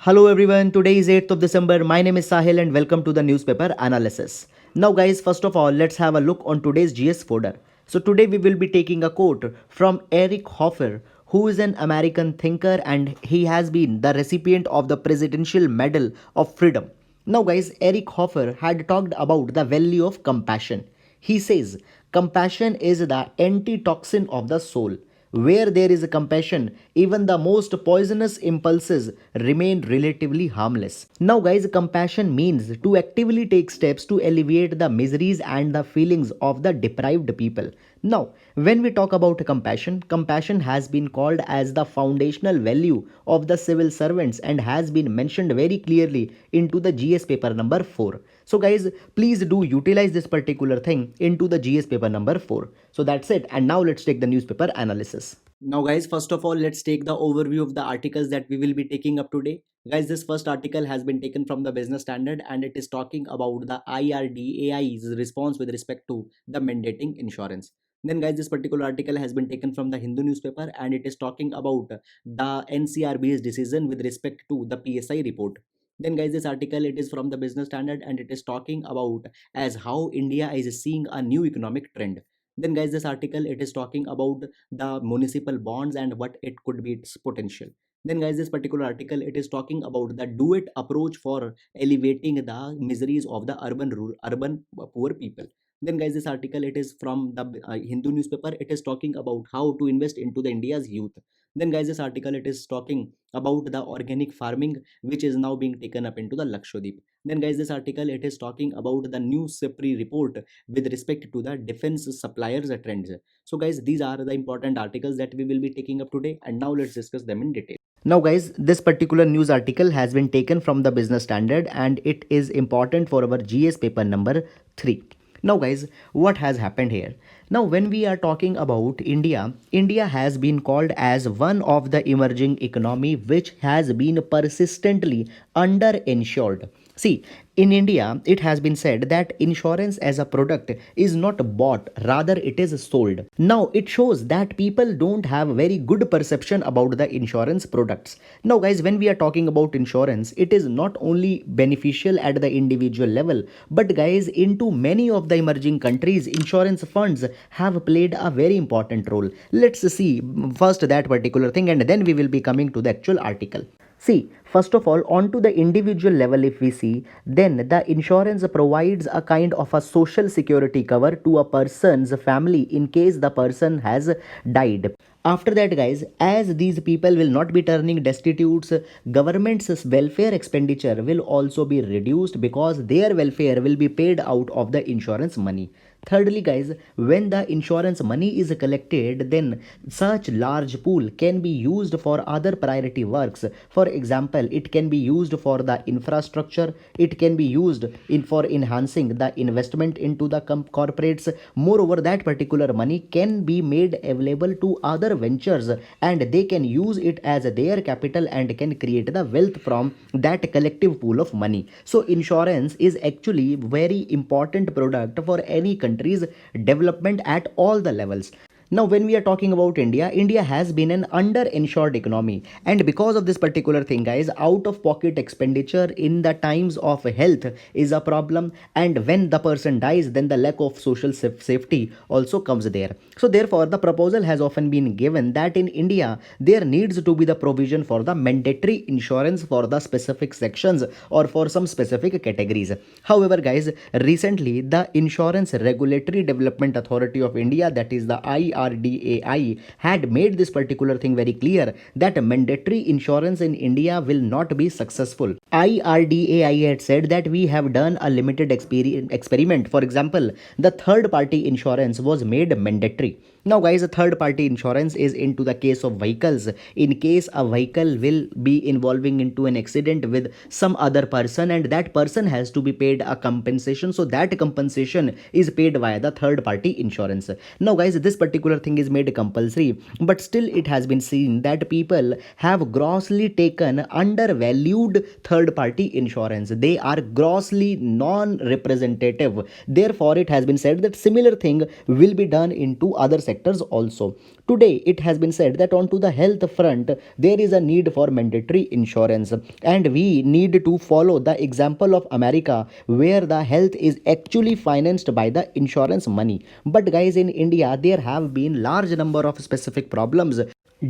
Hello everyone, today is 8th of December. My name is Sahil and welcome to the newspaper analysis. Now guys, first of all, let's have a look on today's GS folder. So today we will be taking a quote from Eric Hoffer, who is an American thinker and he has been the recipient of the Presidential Medal of Freedom. Now guys, Eric Hoffer had talked about the value of compassion. He says, compassion is the antitoxin of the soul. Where there is a compassion, even the most poisonous impulses remain relatively harmless. Now, guys, compassion means to actively take steps to alleviate the miseries and the feelings of the deprived people. Now, when we talk about compassion, compassion has been called as the foundational value of the civil servants and has been mentioned very clearly into the GS paper number 4. So guys, please do utilize this particular thing into the GS paper number 4. So that's it. And now let's take the newspaper analysis. Now guys, first of all, let's take the overview of the articles that we will be taking up today. Guys, this first article has been taken from the Business Standard and it is talking about the IRDAI's response with respect to the mandating insurance. Then guys, this particular article has been taken from the Hindu newspaper and it is talking about the NCRB's decision with respect to the PSI report. Then guys, this article it is from the Business Standard and it is talking about as how India is seeing a new economic trend. Then guys, this article it is talking about the municipal bonds and what it could be its potential. Then guys, this particular article it is talking about the do it approach for elevating the miseries of the urban poor people. Then guys, this article it is from the Hindu newspaper. It is talking about how to invest into the India's youth. Then guys, this article it is talking about the organic farming which is now being taken up into the Lakshadweep. Then guys, this article it is talking about the new SIPRI report with respect to the defense suppliers trends. So guys, these are the important articles that we will be taking up today and now let's discuss them in detail. Now guys, this particular news article has been taken from the Business Standard and it is important for our GS paper number 3. Now guys, what has happened here? Now when we are talking about India, India has been called as one of the emerging economy which has been persistently underinsured. See, in India, it has been said that insurance as a product is not bought, rather it is sold. Now, it shows that people don't have very good perception about the insurance products. Now, guys, when we are talking about insurance, it is not only beneficial at the individual level, but guys, into many of the emerging countries, insurance funds have played a very important role. Let's see first that particular thing and then we will be coming to the actual article. See, first of all, onto the individual level, if we see, then the insurance provides a kind of a social security cover to a person's family in case the person has died. After that, guys, as these people will not be turning destitutes, government's welfare expenditure will also be reduced because their welfare will be paid out of the insurance money. Thirdly, guys, when the insurance money is collected, then such large pool can be used for other priority works. For example, it can be used for the infrastructure, it can be used for enhancing the investment into the corporates. Moreover, that particular money can be made available to other ventures and they can use it as their capital and can create the wealth from that collective pool of money. So insurance is actually very important product for any country's development at all the levels. Now, when we are talking about India, India has been an underinsured economy. And because of this particular thing, guys, out of pocket expenditure in the times of health is a problem. And when the person dies, then the lack of social safety also comes there. So, therefore, the proposal has often been given that in India, there needs to be the provision for the mandatory insurance for the specific sections or for some specific categories. However, guys, recently, the Insurance Regulatory Development Authority of India, that is the IRDAI, had made this particular thing very clear that mandatory insurance in India will not be successful. IRDAI had said that we have done a limited experiment. For example, the third party insurance was made mandatory. Now guys, a third party insurance is into the case of vehicles. In case a vehicle will be involving into an accident with some other person and that person has to be paid a compensation. So that compensation is paid via the third party insurance. Now guys, this particular thing is made compulsory, but still it has been seen that people have grossly taken undervalued third party insurance. They are grossly non representative. Therefore, it has been said that similar thing will be done into other sectors sectors also. Today, it has been said that onto the health front, there is a need for mandatory insurance, and we need to follow the example of America, where the health is actually financed by the insurance money. But guys, in India, there have been large number of specific problems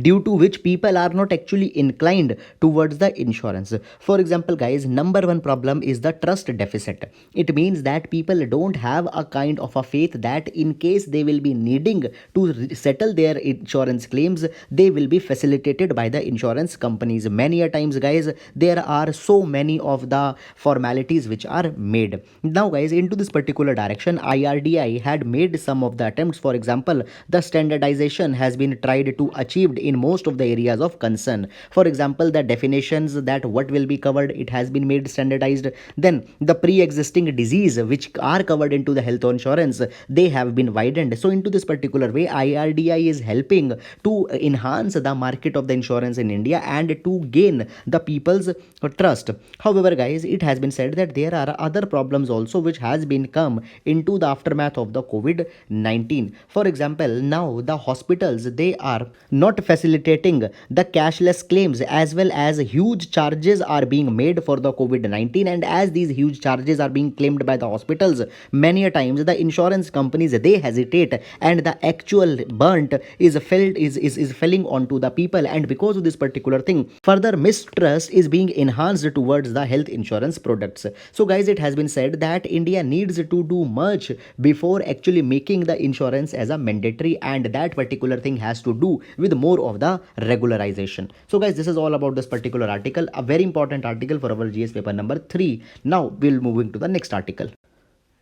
due to which people are not actually inclined towards the insurance. For example, guys, number one problem is the trust deficit. It means that people don't have a kind of a faith that in case they will be needing to settle their insurance claims, they will be facilitated by the insurance companies. Many a times, guys, there are so many of the formalities which are made. Now, guys, into this particular direction, IRDI had made some of the attempts. For example, the standardization has been tried to achieve in most of the areas of concern. For example, the definitions that what will be covered, it has been made standardized. Then the pre-existing disease which are covered into the health insurance, they have been widened. So into this particular way, IRDI is helping to enhance the market of the insurance in India and to gain the people's trust. However, guys, it has been said that there are other problems also which has been come into the aftermath of the COVID-19. For example, now the hospitals, they are not facilitating the cashless claims, as well as huge charges are being made for the COVID-19. And as these huge charges are being claimed by the hospitals, many a times the insurance companies, they hesitate, and the actual burnt is felt is falling onto the people. And because of this particular thing, further mistrust is being enhanced towards the health insurance products. So guys, it has been said that India needs to do much before actually making the insurance as a mandatory, and that particular thing has to do with more of the regularization. So guys, this is all about this particular article, a very important article for our GS paper number 3. Now we'll moving to the next article.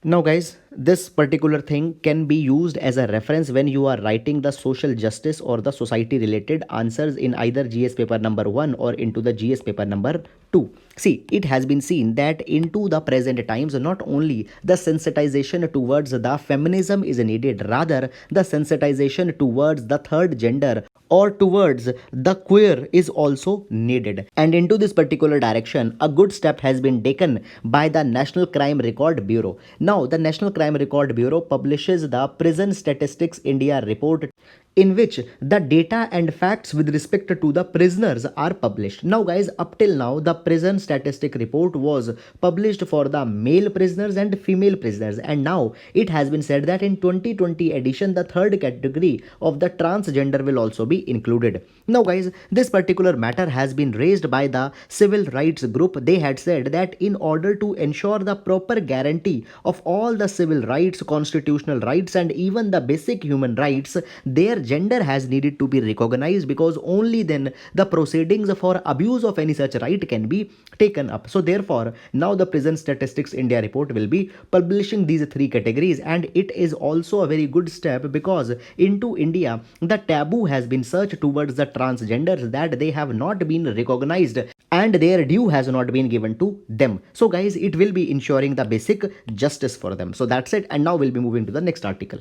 Now, guys, this particular thing can be used as a reference when you are writing the social justice or the society related answers in either GS paper number 1 or into the GS paper number 2. See, it has been seen that into the present times, not only the sensitization towards the feminism is needed, rather the sensitization towards the third gender or towards the queer is also needed. And into this particular direction, a good step has been taken by the National Crime Record Bureau. Now, the National Crime Record Bureau publishes the Prison Statistics India report, in which the data and facts with respect to the prisoners are published. Now, guys, up till now, the prison statistic report was published for the male prisoners and female prisoners, and now it has been said that in 2020 edition, the third category of the transgender will also be included. Now, guys, this particular matter has been raised by the civil rights group. They had said that in order to ensure the proper guarantee of all the civil rights, constitutional rights, and even the basic human rights, their gender has needed to be recognized, because only then the proceedings for abuse of any such right can be taken up. So therefore, now the Prison Statistics India report will be publishing these three categories, and it is also a very good step, because into India the taboo has been searched towards the transgenders, that they have not been recognized and their due has not been given to them. So guys, it will be ensuring the basic justice for them. So that's it, and now we'll be moving to the next article.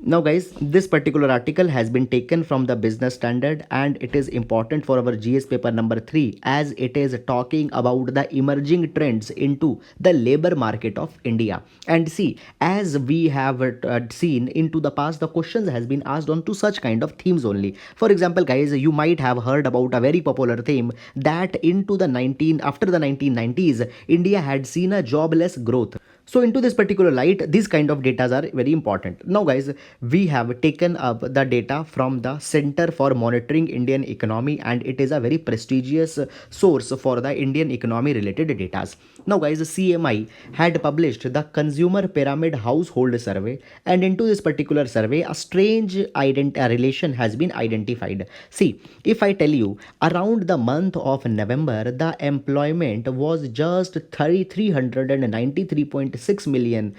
Now, guys, this particular article has been taken from the Business Standard, and it is important for our GS paper number 3, as it is talking about the emerging trends into the labor market of India. And see, as we have seen into the past, the questions has been asked on to such kind of themes only. For example, guys, you might have heard about a very popular theme that after the 1990s, India had seen a jobless growth. So into this particular light, these kind of data are very important. Now, guys, we have taken up the data from the Center for Monitoring Indian Economy, and it is a very prestigious source for the Indian economy related data. Now, guys, CMI had published the Consumer Pyramid Household Survey, and into this particular survey, a strange relation has been identified. See, if I tell you, around the month of November, the employment was just 393.6 million,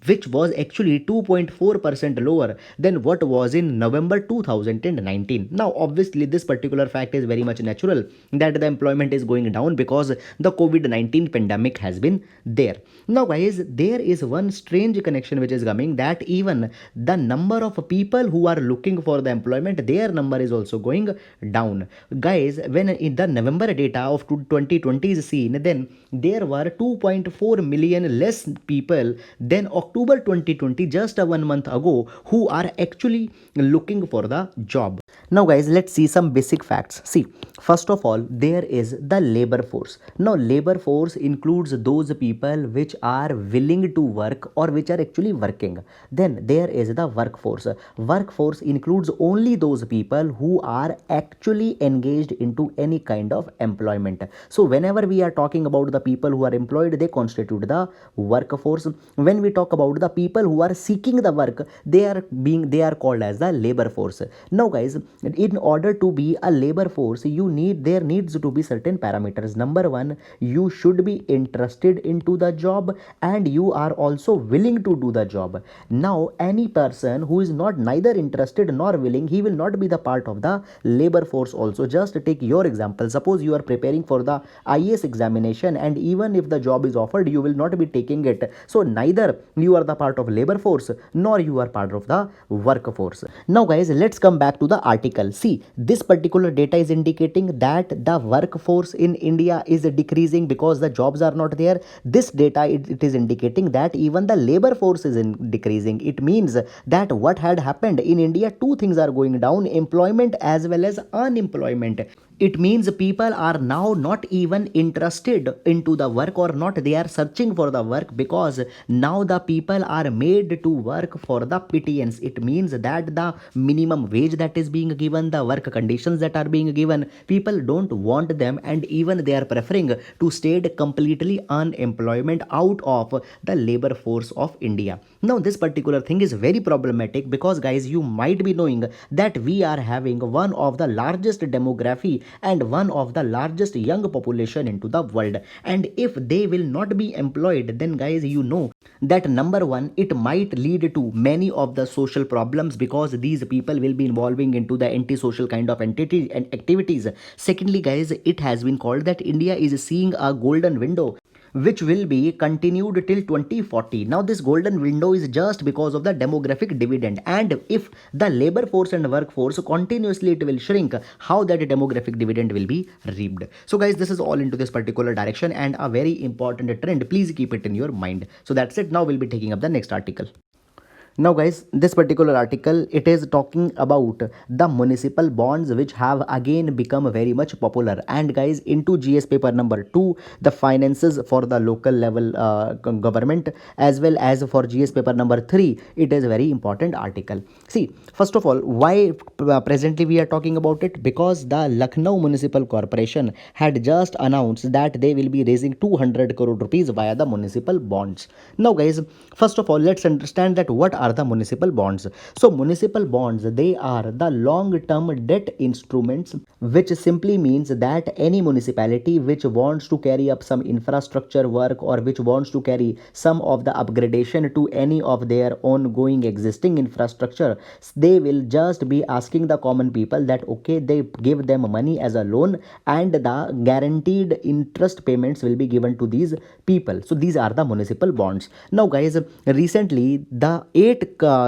which was actually 2.4% lower than what was in November 2019. Now, obviously, this particular fact is very much natural that the employment is going down because the COVID-19 pandemic has been there. Now, guys, there is one strange connection which is coming, that even the number of people who are looking for the employment, their number is also going down. Guys, when in the November data of 2020 is seen, then there were 2.4 million less people than October 2020, just a 1 month ago, who are actually looking for the job. Now guys, let's see some basic facts. See, first of all, there is the labor force. Now labor force includes those people which are willing to work or which are actually working. Then there is the workforce. Workforce includes only those people who are actually engaged into any kind of employment. So whenever we are talking about the people who are employed, they constitute the workforce. When we talk about the people who are seeking the work, they are called as the labor force. Now guys, in order to be a labor force, there needs to be certain parameters. Number one, you should be interested into the job and you are also willing to do the job. Now any person who is not neither interested nor willing, he will not be the part of the labor force also. Just take your example. Suppose you are preparing for the IAS examination, and even if the job is offered, you will not be taking it. So neither you are the part of labor force nor you are part of the workforce. Now guys, let's come back to the article. See, this particular data is indicating that the workforce in India is decreasing because the jobs are not there. This data, it is indicating that even the labor force is decreasing. It means that what had happened in India, two things are going down: employment as well as unemployment. It means people are now not even interested into the work, or not they are searching for the work, because now the people are made to work for the pittance. It means that the minimum wage that is being given, the work conditions that are being given, people don't want them, and even they are preferring to stay completely unemployment out of the labor force of India. Now this particular thing is very problematic because guys, you might be knowing that we are having one of the largest demography and one of the largest young population into the world, and if they will not be employed, then guys, you know that number one, it might lead to many of the social problems, because these people will be involving into the antisocial kind of entity and activities. Secondly guys, it has been called that India is seeing a golden window which will be continued till 2040. Now this golden window is just because of the demographic dividend, and if the labor force and workforce continuously it will shrink, how that demographic dividend will be reaped. So guys, this is all into this particular direction and a very important trend. Please keep it in your mind. So that's it. Now we'll be taking up the next article. Now guys, this particular article, it is talking about the municipal bonds which have again become very much popular. And guys, into GS paper number 2, the finances for the local level government, as well as for GS paper number 3, it is a very important article. See, first of all, why presently we are talking about it? Because the Lucknow Municipal Corporation had just announced that they will be raising 200 crore rupees via the municipal bonds. Now guys, first of all, let's understand that what are the municipal bonds. So municipal bonds, they are the long term debt instruments, which simply means that any municipality which wants to carry up some infrastructure work, or which wants to carry some of the upgradation to any of their ongoing existing infrastructure, they will just be asking the common people that okay, they give them money as a loan, and the guaranteed interest payments will be given to these people. So these are the municipal bonds. Now guys, recently the 8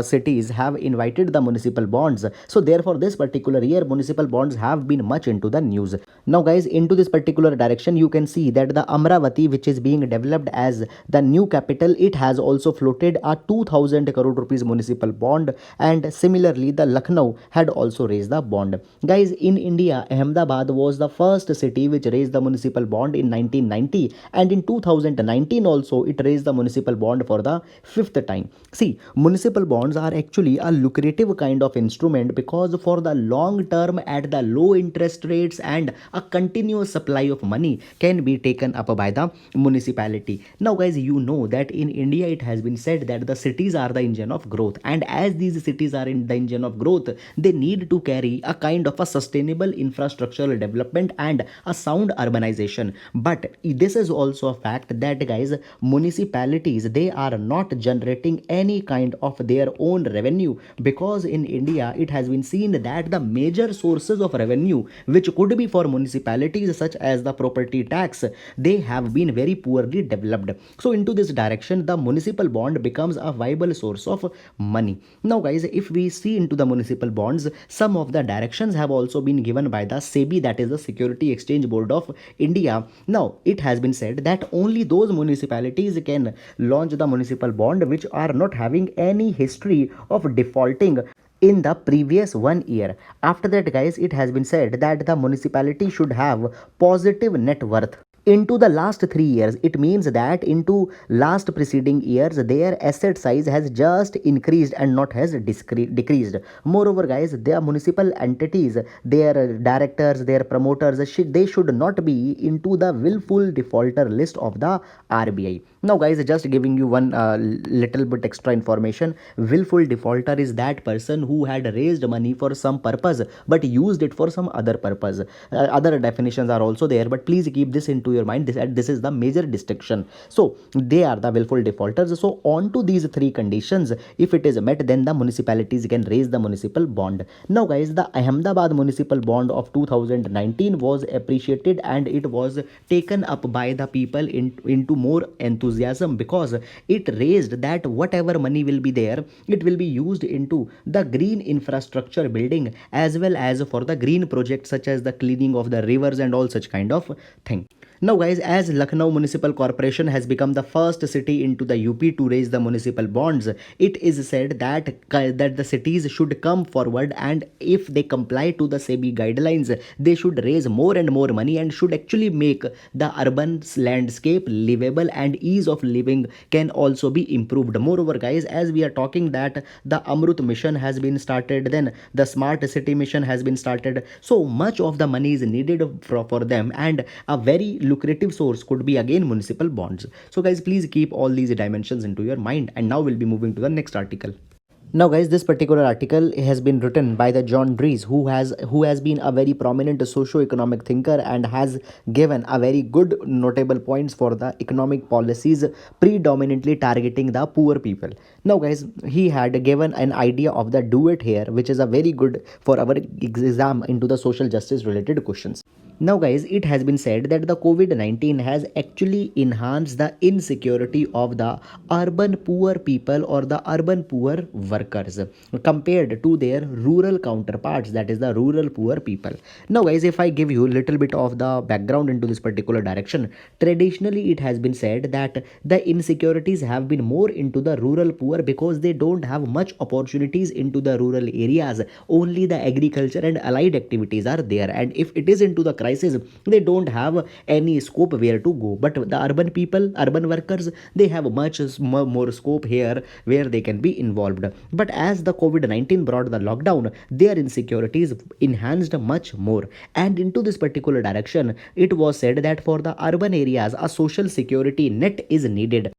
cities have invited the municipal bonds. So therefore this particular year municipal bonds have been much into the news. Now guys, into this particular direction, you can see that the Amravati, which is being developed as the new capital, it has also floated a 2000 crore rupees municipal bond, and similarly the Lucknow had also raised the bond. Guys, in India, Ahmedabad was the first city which raised the municipal bond in 1990, and in 2019 also it raised the municipal bond for the 5th time. See, municipal bonds are actually a lucrative kind of instrument, because for the long term at the low interest rates and a continuous supply of money can be taken up by the municipality. Now guys, you know that in India it has been said that the cities are the engine of growth, and as these cities are in the engine of growth, they need to carry a kind of a sustainable infrastructural development and a sound urbanization. But this is also a fact that guys, municipalities, they are not generating any kind of their own revenue, because in India it has been seen that the major sources of revenue which could be for municipalities such as the property tax, they have been very poorly developed. So into this direction, the municipal bond becomes a viable source of money. Now guys, if we see into the municipal bonds, some of the directions have also been given by the SEBI, that is the Security Exchange Board of India. Now it has been said that only those municipalities can launch the municipal bond which are not having any history of defaulting in the previous 1 year. After that guys, it has been said that the municipality should have positive net worth into the last 3 years. It means that into last preceding years their asset size has just increased and not has decreased. Moreover guys, their municipal entities, their directors, their promoters, they should not be into the willful defaulter list of the RBI. Now guys, just giving you one little bit extra information. Willful defaulter is that person who had raised money for some purpose but used it for some other purpose. Other definitions are also there, but please keep this into your mind. This is the major distinction. So they are the willful defaulters. So on to these three conditions, if it is met, then the municipalities can raise the municipal bond. Now guys, the Ahmedabad municipal bond of 2019 was appreciated and it was taken up by the people into more enthusiasm, because it raised that whatever money will be there, it will be used into the green infrastructure building as well as for the green projects such as the cleaning of the rivers and all such kind of thing. Now guys, as Lucknow Municipal Corporation has become the first city into the UP to raise the municipal bonds, it is said that the cities should come forward, and if they comply to the SEBI guidelines, they should raise more and more money and should actually make the urban landscape livable, and ease of living can also be improved. Moreover guys, as we are talking that the Amrut mission has been started, then the smart city mission has been started, so much of the money is needed for them, and a very lucrative source could be again municipal bonds. So guys, please keep all these dimensions into your mind, and now we'll be moving to the next article. Now guys, this particular article has been written by the John Dries, who has been a very prominent socio-economic thinker and has given a very good notable points for the economic policies predominantly targeting the poor people. Now guys, he had given an idea of the do it here, which is a very good for our exam into the social justice related questions. Now guys, it has been said that the COVID-19 has actually enhanced the insecurity of the urban poor people or the urban poor workers compared to their rural counterparts, that is the rural poor people. Now guys, if I give you a little bit of the background into this particular direction, traditionally it has been said that the insecurities have been more into the rural poor because they don't have much opportunities into the rural areas. Only the agriculture and allied activities are there, and if it is into the crisis, they don't have any scope where to go. But the urban people, urban workers, they have much more scope here where they can be involved. But as the COVID-19 brought the lockdown, their insecurities enhanced much more, and into this particular direction, it was said that for the urban areas a social security net is needed,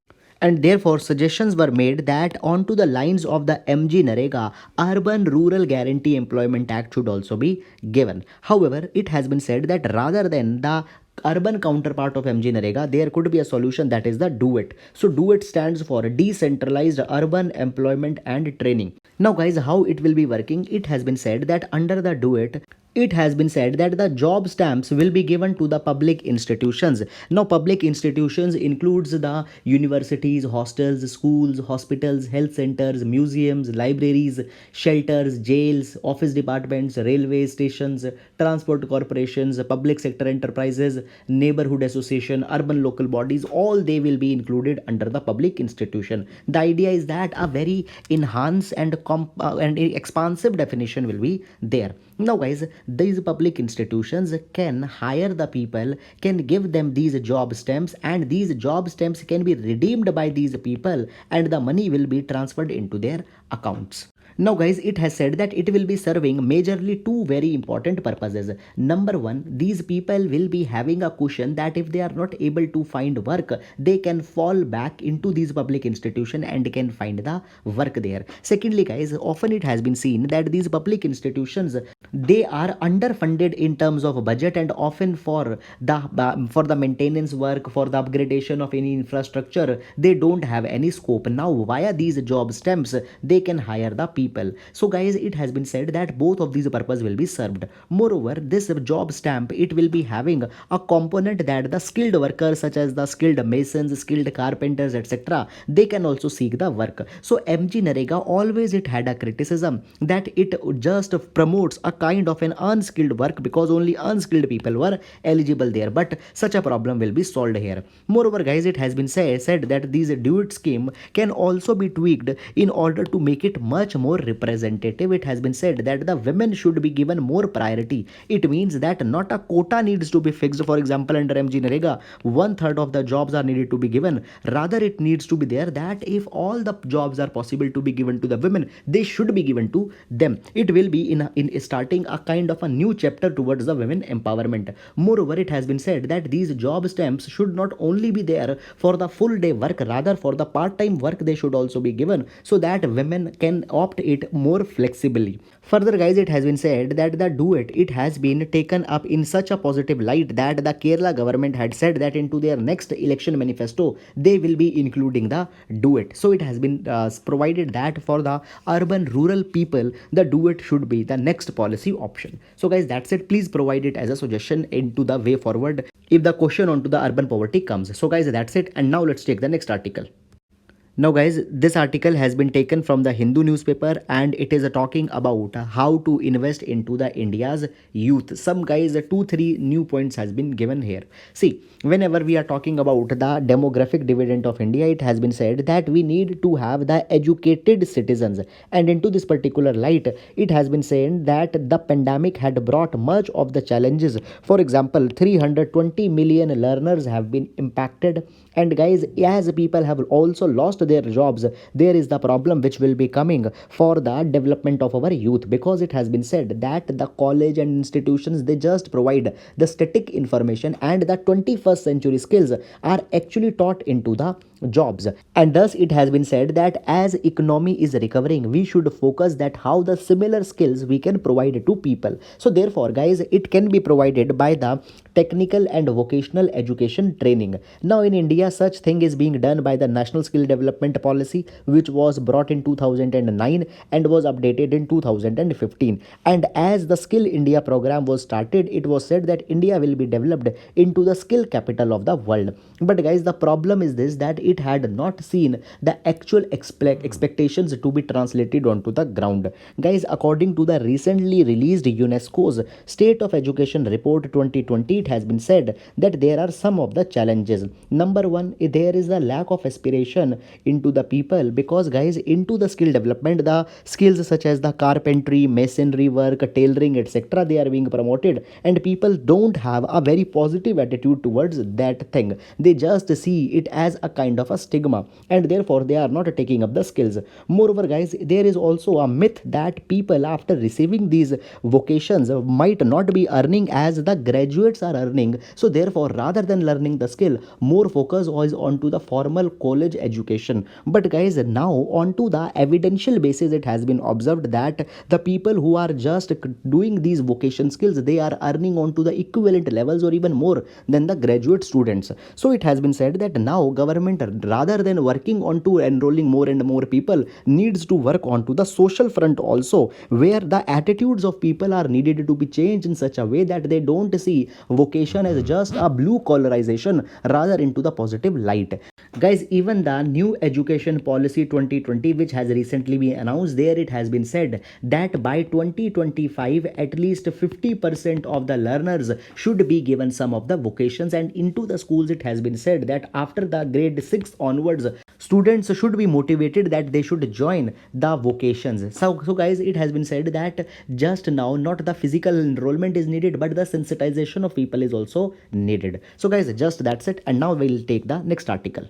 and therefore suggestions were made that onto the lines of the MG Narega, Urban Rural Guarantee Employment Act should also be given. However, it has been said that rather than the urban counterpart of MG Narega, there could be a solution, that is the DOIT. So DOIT stands for Decentralized Urban Employment and Training. Now guys, how it will be working? It has been said that under the DOIT, it has been said that the job stamps will be given to the public institutions. Now public institutions includes the universities, hostels, schools, hospitals, health centers, museums, libraries, shelters, jails, office departments, railway stations, transport corporations, public sector enterprises, neighborhood association, urban local bodies, all they will be included under the public institution. The idea is that a very enhanced and expansive definition will be there. Now guys, these public institutions can hire the people, can give them these job stamps, and these job stamps can be redeemed by these people, and the money will be transferred into their accounts. Now guys, it has said that it will be serving majorly two very important purposes. Number one, these people will be having a cushion that if they are not able to find work, they can fall back into these public institution and can find the work there. Secondly guys, often it has been seen that these public institutions, they are underfunded in terms of budget, and often for the maintenance work, for the upgradation of any infrastructure, they don't have any scope. Now via these job stamps, they can hire the people people. So guys, it has been said that both of these purpose will be served. Moreover, this job stamp, it will be having a component that the skilled workers such as the skilled masons, skilled carpenters, etc., they can also seek the work. So MG Narega always it had a criticism that it just promotes a kind of an unskilled work because only unskilled people were eligible there. But such a problem will be solved here. Moreover, guys, it has been said that this duet scheme can also be tweaked in order to make it much more representative. It has been said that the women should be given more priority. It means that not a quota needs to be fixed. For example, under MG Narega, 1/3 of the jobs are needed to be given. Rather, it needs to be there that if all the jobs are possible to be given to the women, they should be given to them. It will be in starting a kind of a new chapter towards the women empowerment. Moreover, it has been said that these job stamps should not only be there for the full day work, rather for the part-time work they should also be given so that women can opt it more flexibly. Further, guys, it has been said that the duet, it has been taken up in such a positive light that the Kerala government had said that into their next election manifesto they will be including the duet. So it has been provided that for the urban rural people the duet should be the next policy option. So guys, that's it. Please provide it as a suggestion into the way forward if the question onto the urban poverty comes. So guys, that's it, and now let's take the next article. Now guys, this article has been taken from the Hindu newspaper and it is talking about how to invest into the India's youth. Some guys, 2-3 new points has been given here. See, whenever we are talking about the demographic dividend of India, it has been said that we need to have the educated citizens. And into this particular light, it has been said that the pandemic had brought much of the challenges. For example, 320 million learners have been impacted. And guys, as people have also lost their jobs, there is the problem which will be coming for the development of our youth, because it has been said that the college and institutions, they just provide the static information and the 21st century skills are actually taught into the jobs. And thus it has been said that as economy is recovering, we should focus that how the similar skills we can provide to people. So therefore guys, it can be provided by the technical and vocational education training. Now in India, such thing is being done by the National Skill Development Policy, which was brought in 2009 and was updated in 2015. And as the Skill India program was started, it was said that India will be developed into the skill capital of the world. But guys, the problem is this, that it had not seen the actual expectations to be translated onto the ground. Guys, according to the recently released UNESCO's State of Education Report 2020, it has been said that there are some of the challenges. Number one, there is a lack of aspiration into the people, because guys, into the skill development, the skills such as the carpentry, masonry work, tailoring, etc., they are being promoted, and people don't have a very positive attitude towards that thing. They just see it as a kind of a stigma, and therefore they are not taking up the skills. Moreover guys, there is also a myth that people after receiving these vocations might not be earning as the graduates are earning. So therefore, rather than learning the skill, more focus was onto the formal college education. But guys, now onto the evidential basis, it has been observed that the people who are just doing these vocation skills, they are earning onto the equivalent levels or even more than the graduate students. So it has been said that now government, rather than working on to enrolling more and more people, needs to work on to the social front also, where the attitudes of people are needed to be changed in such a way that they don't see vocation as just a blue collarization, rather into the positive light. Guys, even the new education policy 2020, which has recently been announced, there it has been said that by 2025 at least 50% of the learners should be given some of the vocations. And into the schools, it has been said that after the grade 6 onwards, students should be motivated that they should join the vocations. So guys, it has been said that just now not the physical enrollment is needed, but the sensitization of people is also needed. So guys, just that's it, and now we'll take the next article.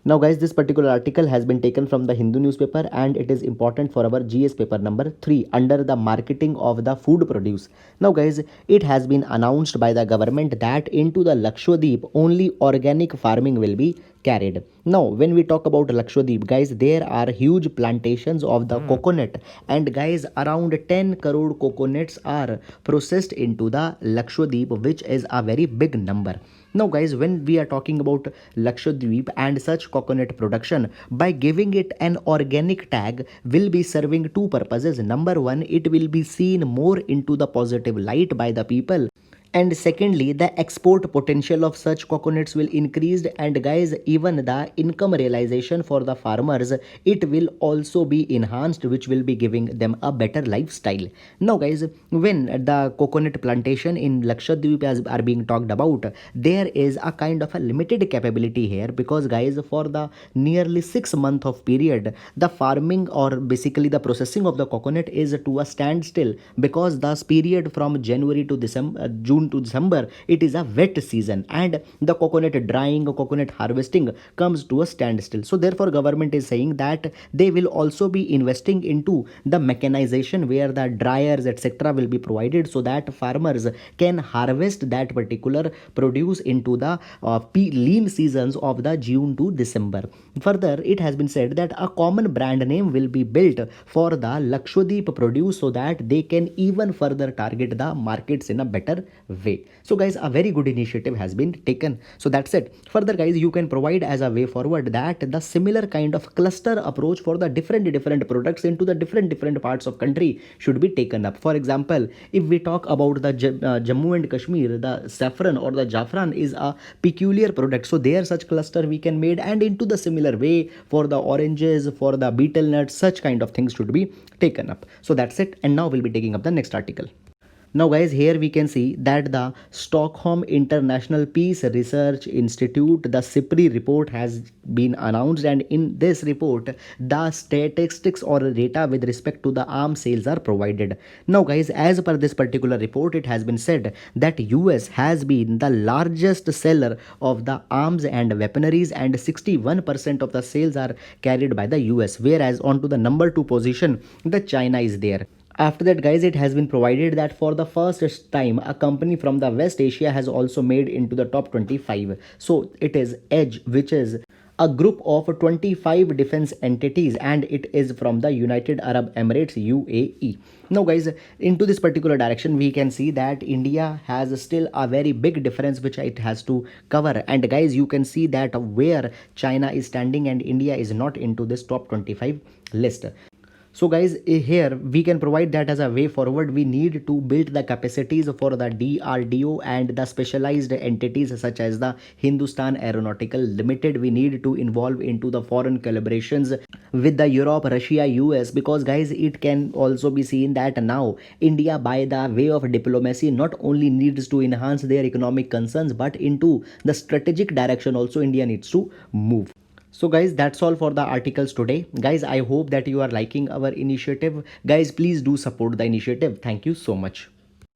Now guys, this particular article has been taken from the Hindu newspaper and it is important for our GS paper number 3 under the marketing of the food produce. Now guys, it has been announced by the government that into the Lakshadweep only organic farming will be carried. Now, when we talk about Lakshadweep, guys, there are huge plantations of the coconut, and guys, around 10 crore coconuts are processed into the Lakshadweep, which is a very big number. Now, guys, when we are talking about Lakshadweep and such coconut production, by giving it an organic tag, will be serving two purposes. Number one, it will be seen more into the positive light by the people, and secondly the export potential of such coconuts will increase, and guys, even the income realization for the farmers, it will also be enhanced, which will be giving them a better lifestyle. Now, guys, when the coconut plantation in Lakshadweep are being talked about, there is a kind of a limited capability here, because guys, for the nearly 6 month of period, the farming or basically the processing of the coconut is to a standstill, because the period from January to December, June to December, it is a wet season, and the coconut drying, coconut harvesting comes to a standstill. So therefore government is saying that they will also be investing into the mechanization, where the dryers etc will be provided, so that farmers can harvest that particular produce into the lean seasons of the June to December. Further, it has been said that a common brand name will be built for the Lakshadweep produce, so that they can even further target the markets in a better way. So guys, a very good initiative has been taken. So that's it. Further, guys, you can provide as a way forward that the similar kind of cluster approach for the different products into the different parts of country should be taken up. For example, if we talk about the Jammu and Kashmir, the saffron or the jaffran is a peculiar product, so there such cluster we can made, and into the similar way for the oranges, for the betel nuts, such kind of things should be taken up. So that's it, and now we'll be taking up the next article. Now, guys, here we can see that the Stockholm International Peace Research Institute, the SIPRI report has been announced, and in this report, the statistics or data with respect to the arms sales are provided. Now, guys, as per this particular report, it has been said that US has been the largest seller of the arms and weaponries, and 61% of the sales are carried by the US, whereas onto the number 2 position, the China is there. After that, guys, it has been provided that for the first time a company from the West Asia has also made into the top 25. So it is Edge, which is a group of 25 defense entities, and it is from the United Arab Emirates, UAE. Now, guys, into this particular direction we can see that India has still a very big difference which it has to cover, and guys, you can see that where China is standing and India is not into this top 25 list. So guys, here we can provide that as a way forward. We need to build the capacities for the DRDO and the specialized entities such as the Hindustan Aeronautical Limited. We need to involve into the foreign collaborations with the Europe, Russia, US, because guys, it can also be seen that now India, by the way of diplomacy, not only needs to enhance their economic concerns, but into the strategic direction also India needs to move. So guys, that's all for the articles today. Guys, I hope that you are liking our initiative. Guys, please do support the initiative. Thank you so much.